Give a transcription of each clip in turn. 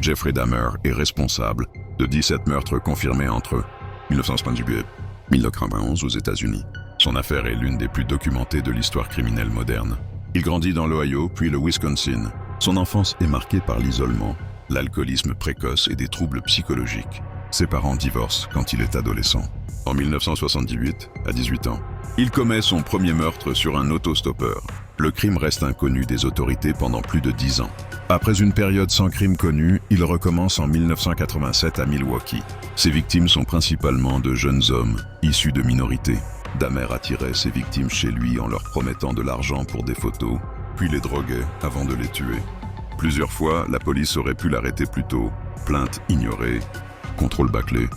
Jeffrey Dahmer est responsable de 17 meurtres confirmés entre 1978 et 1991 aux États-Unis. Son affaire est l'une des plus documentées de l'histoire criminelle moderne. Il grandit dans l'Ohio, puis le Wisconsin. Son enfance est marquée par l'isolement, l'alcoolisme précoce et des troubles psychologiques. Ses parents divorcent quand il est adolescent. En 1978, à 18 ans, il commet son premier meurtre sur un autostoppeur. Le crime reste inconnu des autorités pendant plus de 10 ans. Après une période sans crime connu, il recommence en 1987 à Milwaukee. Ses victimes sont principalement de jeunes hommes, issus de minorités. Dahmer attirait ses victimes chez lui en leur promettant de l'argent pour des photos, puis les droguait avant de les tuer. Plusieurs fois, la police aurait pu l'arrêter plus tôt. Plainte ignorée, contrôle bâclé.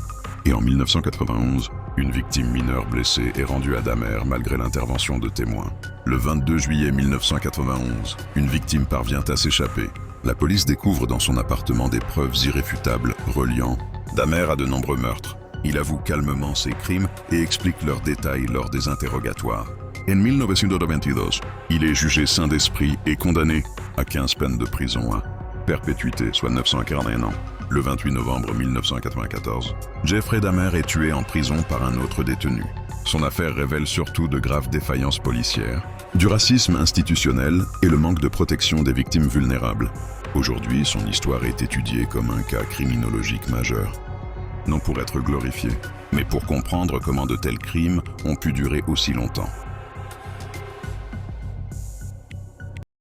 Et en 1991, une victime mineure blessée est rendue à Dahmer malgré l'intervention de témoins. Le 22 juillet 1991, une victime parvient à s'échapper. La police découvre dans son appartement des preuves irréfutables reliant Dahmer à de nombreux meurtres. Il avoue calmement ses crimes et explique leurs détails lors des interrogatoires. En 1992, il est jugé sain d'esprit et condamné à 15 peines de prison à perpétuité, soit 941 ans. Le 28 novembre 1994, Jeffrey Dahmer est tué en prison par un autre détenu. Son affaire révèle surtout de graves défaillances policières, du racisme institutionnel et le manque de protection des victimes vulnérables. Aujourd'hui, son histoire est étudiée comme un cas criminologique majeur. Non pour être glorifié, mais pour comprendre comment de tels crimes ont pu durer aussi longtemps.